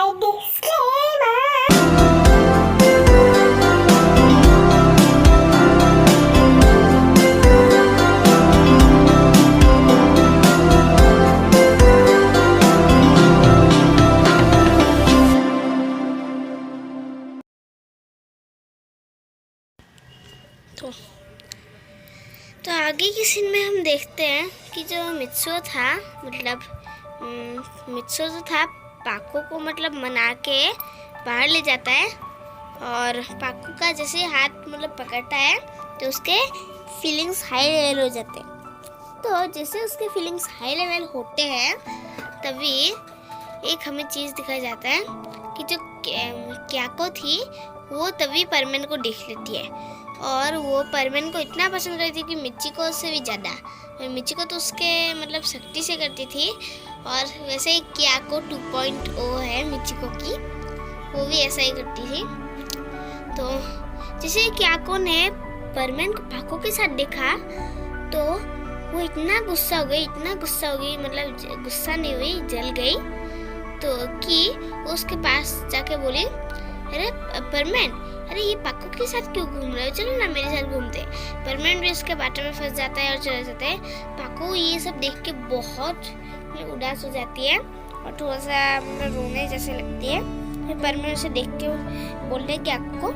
तो आगे की सीन में हम देखते हैं कि जो मित्सुओ था, मतलब मित्सुओ जो था पाको को मतलब मना के बाहर ले जाता है और पाको का जैसे हाथ मतलब पकड़ता है तो उसके फीलिंग्स हाई लेवल हो जाते हैं। तो जैसे उसके फीलिंग्स हाई लेवल होते हैं तभी एक हमें चीज़ दिखाया जाता है कि जो क्याको थी वो तभी परमेन को देख लेती है और वो परमेन को इतना पसंद करती थी कि मिचिको से भी ज़्यादा। और मिचिको तो उसके मतलब शक्ति से करती थी और वैसे ही क्याको 2.0 है मिचिको की, वो भी ऐसा ही करती थी। तो जैसे क्याको ने परमेन को पाको के साथ देखा तो वो इतना गुस्सा हो गई, मतलब गुस्सा नहीं हुई, जल गई। तो कि वो उसके पास जाके बोली, अरे परमेन, अरे ये पाको के साथ क्यों घूम रहे हो, चलो ना मेरे साथ घूमते। परमेन भी उसके बातों में फंस जाता है और चला जाता है। पाको ये सब देख के बहुत उदास हो जाती है और थोड़ा सा मतलब रोने जैसे लगती है। फिर परमेन उसे देख के बोलते हैं क्याको,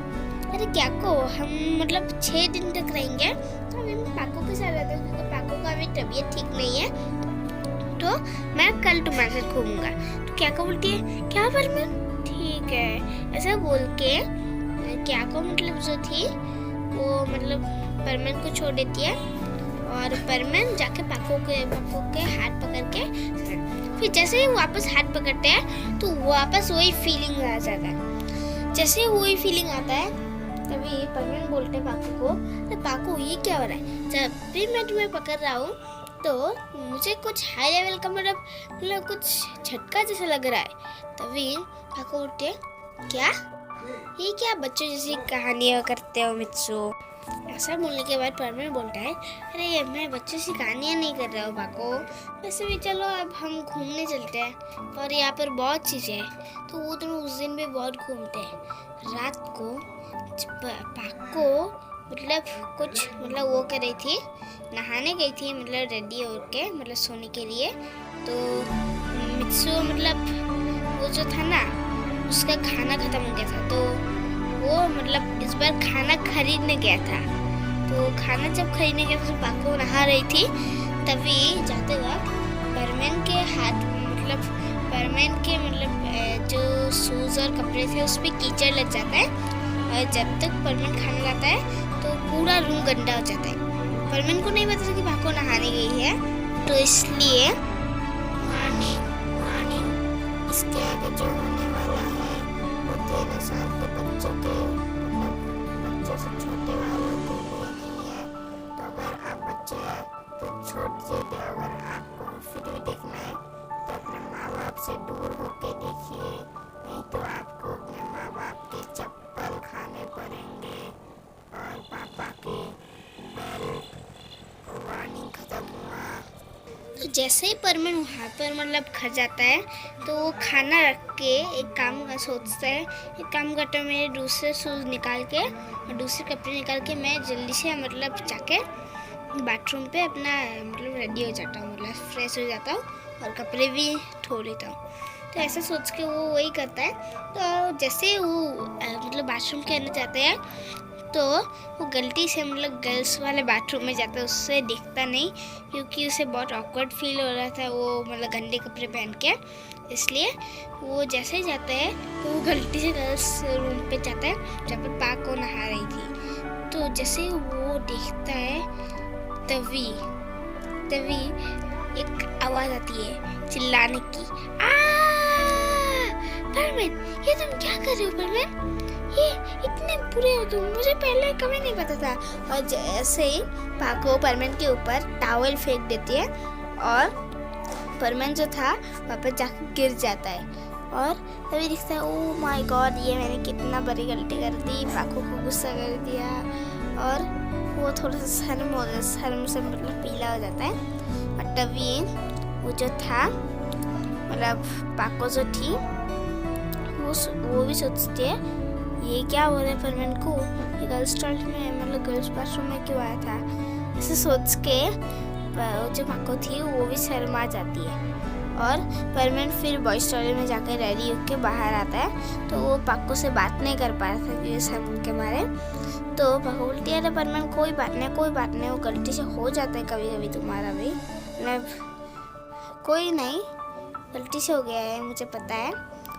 अरे क्याको, हम मतलब 6 दिन तक रहेंगे तो हम पाको के साथ रहते हैं क्योंकि पाको का अभी तबीयत ठीक नहीं है, तो मैं कल तुम्हारे साथ घूमूंगा। तो क्याको बोलती है, क्या परमेन, ठीक है। ऐसा बोल के क्याको मतलब जो थी वो मतलब परमेन को छोड़ देती है और परमेन जाके पाको के हाथ पकड़ के, फिर जैसे ही वापस हाथ पकड़ते हैं तो वापस वही फीलिंग आ जाता है। जैसे वही फीलिंग आता है तभी परमेन बोलते हैं पाको को, तो पाको ये क्या हो रहा है, जब भी मैं तुम्हें पकड़ रहा हूँ तो मुझे कुछ हाई लेवल का मतलब कुछ झटका जैसा लग रहा है। तभी पाको बोलते हैं, क्या ये क्या बच्चों जैसी कहानियाँ करते हो मित्सु। ऐसा बोलने के बाद परमेन बोलता है, अरे मैं बच्चों से कहानियाँ नहीं कर रहा हूँ पाको, वैसे भी चलो अब हम घूमने चलते हैं और यहाँ पर बहुत चीज़ें हैं। तो वो दोनों उस दिन भी बहुत घूमते हैं। रात को पाको मतलब कुछ मतलब वो कर रही थी, नहाने गई थी, मतलब रेडी होके मतलब सोने के लिए। तो मित्सु मतलब वो जो था ना उसका खाना खत्म हो गया था, तो वो मतलब इस बार खाना खरीदने गया था। तो खाना जब खरीदने गया था तो पाको नहा रही थी, तभी जाते वक्त परमेन के हाथ परमेन के जो शूज़ और कपड़े थे उस पर कीचड़ लग जाता है और जब तक परमेन खाना लाता है तो पूरा रूम गंदा हो जाता है। परमेन को नहीं पता था कि पाको नहाने गई है, तो इसलिए इसके आगे जो होने वाला है वो 13 साल के बच्चों से छोटे वालों के लिए नहीं है। तो अगर आप बच्चे हैं तो छोड़ दीजिए, अगर आपको वीडियो देखना है तो अपने माँ बाप से दूर होके देखिए, नहीं तो आपको अपने माँ बाप के चप्पल खाने पड़ेंगे और पापा की बेल वार्निंग खत्म हुआ। तो जैसे ही परमेन वहाँ पर मतलब घर जाता है तो वो खाना रख के एक काम सोचता है, एक काम करता है, मेरे दूसरे शूज़ निकाल के और दूसरे कपड़े निकाल के मैं जल्दी से मतलब जाके बाथरूम पे अपना मतलब रेडी हो जाता हूँ, मतलब फ्रेश हो जाता हूँ और कपड़े भी धो लेता हूँ। तो ऐसा सोच के वो वही करता है। तो जैसे वो मतलब बाथरूम के अंदर जाते हैं तो वो गलती से मतलब गर्ल्स वाले बाथरूम में जाता है, उससे दिखता नहीं क्योंकि उसे बहुत ऑकवर्ड फील हो रहा था वो मतलब गंदे कपड़े पहन के। इसलिए वो जैसे ही जाता है तो वो गलती से गर्ल्स रूम पे जाता है जहाँ पर पाको नहा रही थी। तो जैसे वो देखता है तभी एक आवाज़ आती है चिल्लाने की, परमेन, ये तुम क्या कर रहे हो परमेन, ये इतने बुरे हो तुम, मुझे पहले कभी नहीं पता था। और जैसे ही पाको परमेन के ऊपर टॉवल फेंक देती है और परमेन जो था वहाँ पर जाकर गिर जाता है और तभी दिखता है, ओह माय गॉड, ये मैंने कितना बड़ी गलती कर दी, पाको को गुस्सा कर दिया। और वो थोड़ा सा शर्म से मतलब पीला हो जाता है। और तभी वो जो था मतलब पाको जो थी वो भी सोचती है ये क्या हो रहा है परमेन को, ये गर्ल्स टॉयलेट में मतलब गर्ल्स बाथरूम में क्यों आया था, ऐसे सोच के जो पाको थी वो भी शर्मा जाती है। और परमेन फिर बॉयज टॉयलेट में जाकर रेडी होकर बाहर आता है, तो वो पाको से बात नहीं कर पा रहा था क्योंकि शर्म के मारे। तो पाको बोलती है अरे परमेन कोई बात नहीं, वो गलती से हो जाता है कभी कभी तुम्हारा भी, मतलब कोई नहीं, गलती से हो गया है मुझे पता है।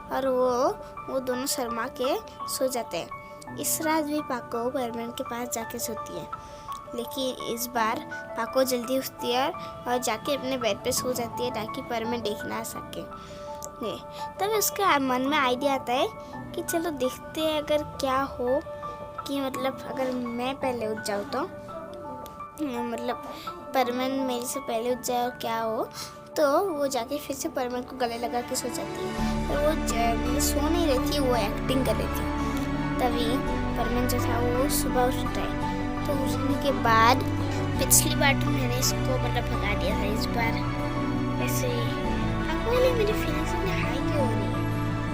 और वो दोनों शर्मा के सो जाते हैं। इस रात भी पाको परमेन के पास जाके सोती है, लेकिन इस बार पाको जल्दी उठती है और जाके अपने बेड पे सो जाती है ताकि परमेन देख ना सके। तब उसके मन में आइडिया आता है कि चलो देखते हैं अगर क्या हो, कि मतलब अगर मैं पहले उठ जाऊँ तो मतलब परमेन मेरे से पहले उठ जाए और क्या हो। तो वो जाके फिर से परमेन को गले लगा के सो जाती है, पर वो सो नहीं रही थी, वो एक्टिंग कर रही थी। तभी परमेन जो था वो सुबह उठता है। तो उठने के बाद पिछली बार तो मैंने इसको मतलब भगा दिया था, इस बार ऐसे अकेले मेरी फीलिंग्स में हाई क्यों हो रही है,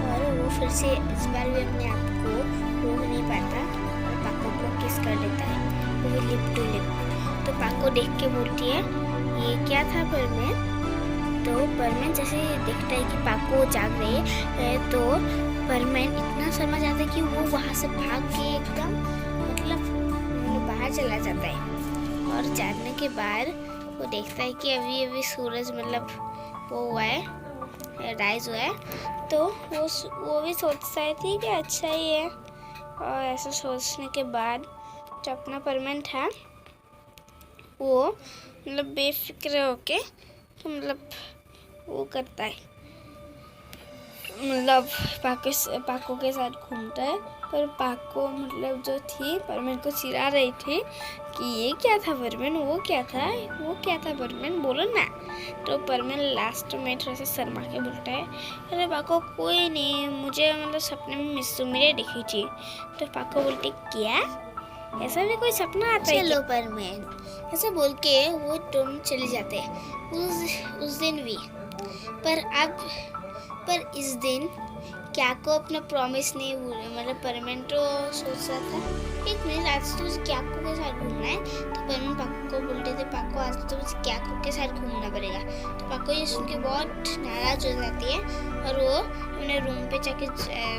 और वो फिर से इस बार भी अपने आप को रोक नहीं पाता और पाको को किस कर देता है, वो भी लिप टू लिप। तो पाको देख के बोलती है ये क्या था परमेन। तो परमेन जैसे देखता है कि पाको जाग रही है, तो परमेन इतना शर्मा जाता है कि वो वहाँ से भाग के एकदम मतलब बाहर चला जाता है। और जाने के बाद वो देखता है कि अभी सूरज मतलब वो हुआ है, राइज हुआ है। तो वो भी सोचता है ठीक है अच्छा ही है। और ऐसा सोचने के बाद जो अपना परमेन था वो मतलब बेफिक्र होके मतलब वो करता है, मतलब पाको के साथ घूमता है। पर पाको मतलब जो थी परमेन को चिढ़ा रही थी कि ये क्या था परमेन, वो क्या था परमेन, बोलो ना। तो परमेन लास्ट में थोड़ा सा शर्मा के बोलता है अरे पाको कोई नहीं, मुझे मतलब सपने में मिस सुमिरे दिखी थी। तो पाको बोलती क्या, ऐसा भी कोई सपना आता है? चलो परमेन, ऐसा बोल के वो दोनों चले जाते हैं उस दिन भी। पर इस दिन क्या को अपना प्रॉमिस नहीं भूले, मतलब परमेन तो सोच रहा था एक मिनट आज तो मुझे क्या को के साथ घूमना है। तो परमेन पाको को बोलते थे पाको आज तो मुझे क्या को के साथ घूमना पड़ेगा। तो पाको ये सुन के बहुत नाराज हो जाती है और वो अपने रूम पे जाके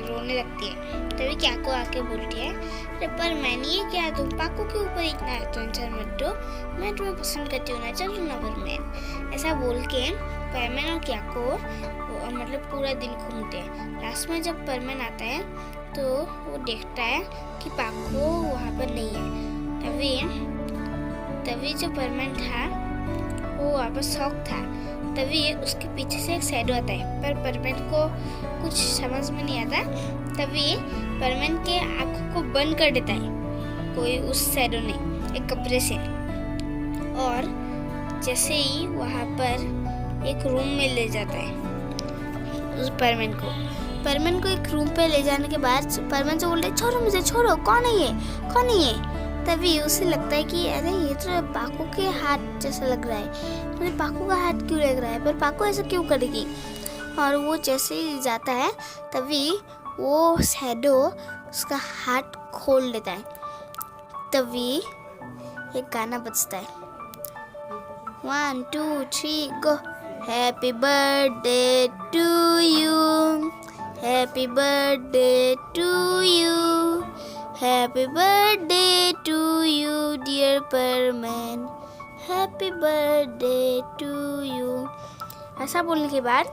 रोने लगती है। तभी क्या को आके बोलती है अरे परमेन ये क्या, तुम पाको के ऊपर इतना टेंशन मत दो, मैं तुम्हें पसंद करती हूँ ना, चलो ना परमेन। ऐसा बोल के परमेन और क्या को मतलब पूरा दिन घूमते हैं। लास्ट में जब परमेन आता है तो वो देखता है कि पाको वहाँ पर नहीं है। तभी जो परमेन था वो वहाँ पर शॉक था। तभी उसके पीछे से एक शैडो आता है, पर परमेन को कुछ समझ में नहीं आता। तभी परमेन के आँखों को बंद कर देता है कोई उस शैडो ने एक कपड़े से। और जैसे ही वहाँ पर एक रूम में ले जाता है उस परमेन को एक रूम पे ले जाने के बाद परमेन से बोलते छोड़ो मुझे, छोड़ो, कौन है ये। तभी उसे लगता है कि अरे ये तो पाको के हाथ जैसा लग रहा है, मुझे पाको का हाथ क्यों लग रहा है, पर पाको ऐसा क्यों करेगी। और वो जैसे ही जाता है तभी वो शैडो उसका हाथ खोल देता है। तभी एक गाना बजता है 1 2 3 गो। Happy birthday to you, happy birthday to you, happy birthday to you dear परमेन, happy birthday to you। ऐसा बोलने के बाद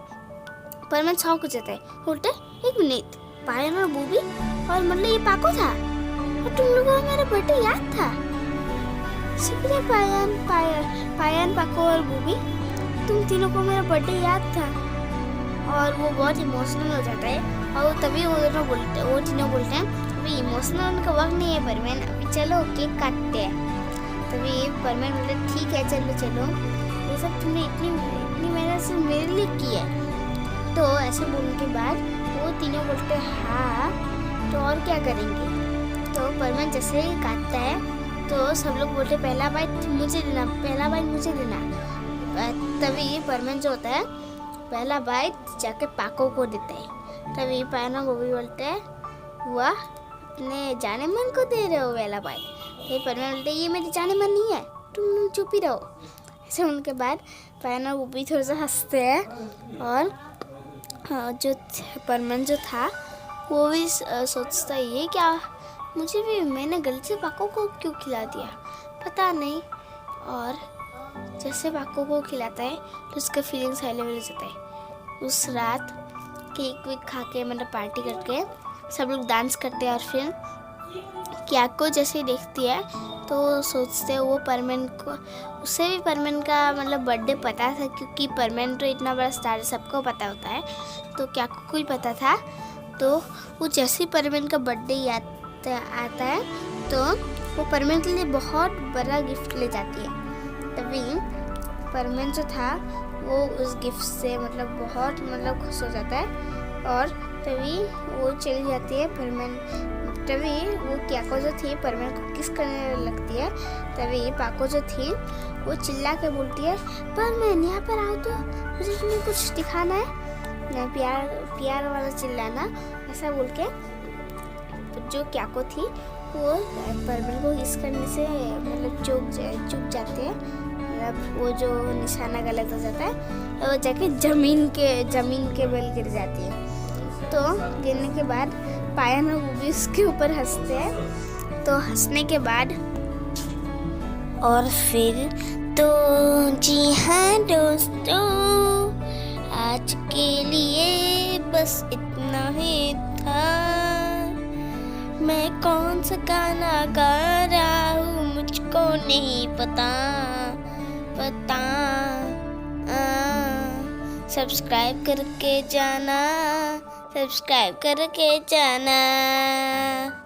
परमेन शॉक हो जाता है, बोलते एक मिनट, पायन और बूबी और मतलब ये पाको था और तुम लोगों को मेरा बर्थडे याद था। शुक्रिया पायन पाको और बूबी, तुम तीनों को मेरा बर्थडे याद था। और वो बहुत इमोशनल हो जाता है और तभी वो तीनों बोलते हैं अभी इमोशनल होने का वक्त नहीं है परमेन, अभी चलो केक काटते हैं। तभी परमेन बोलते ठीक है चलो, ये सब तुमने इतनी मेहनत से मेरे लिए की है। तो ऐसे बोलने के बाद वो तीनों बोलते हाँ तो और क्या करेंगे। तो परमेन जैसे ही काटता है तो सब लोग बोलते पहला बाइट मुझे देना। तभी परमेन जो होता है पहला बाइट जाके पाको को देते हैं। तभी पायन और गोभी बोलते हैं वह अपने जाने मन को दे रहे हो पहला बाइट। फिर परमेन बोलते हैं ये मेरी जाने मन नहीं है, तुम चुप ही रहो। ऐसे उनके बाद पायन और गोभी थोड़ा सा हंसते हैं और जो परमेन जो था वो भी सोचता है ये क्या, मुझे भी, मैंने गलती से पाको को क्यों खिला दिया, पता नहीं। और जैसे पाको को खिलाता है तो उसका फीलिंग्स हाई लेवल हो जाता है। उस रात केक वेक खा के मतलब पार्टी करके सब लोग डांस करते हैं। और फिर क्याको जैसे ही देखती है तो सोचते हैं वो परमेन को, उससे भी परमेन का मतलब बर्थडे पता था, क्योंकि परमेन तो इतना बड़ा स्टार सबको पता होता है, तो क्याको को ही पता था। तो वो जैसे ही परमेन का बर्थडे आता है तो वो परमेन के लिए बहुत बड़ा गिफ्ट ले जाती है। तभी परमेन जो था वो उस गिफ्ट से मतलब बहुत मतलब खुश हो जाता है और तभी वो चली जाती है परमेन। तभी वो क्याको जो थी परमेन को किस करने लगती है। तभी पाको जो थी वो चिल्ला के बोलती है परमेन यहाँ पर आओ तो, मुझे तुम्हें कुछ दिखाना है, प्यार वाला चिल्लाना, ऐसा बोल के। जो क्याको थी वो परमेन को किस करने से मतलब चुप जाते हैं, मतलब वो जो निशाना गलत हो जाता है वो जाके जमीन के बल गिर जाती है। तो गिरने के बाद पायन और वो भी उसके ऊपर हंसते हैं। तो हंसने के बाद और फिर तो जी हाँ दोस्तों, आज के लिए बस इतना ही था। मैं कौन सा गाना गा रहा हूँ मुझको नहीं पता। सब्सक्राइब करके जाना।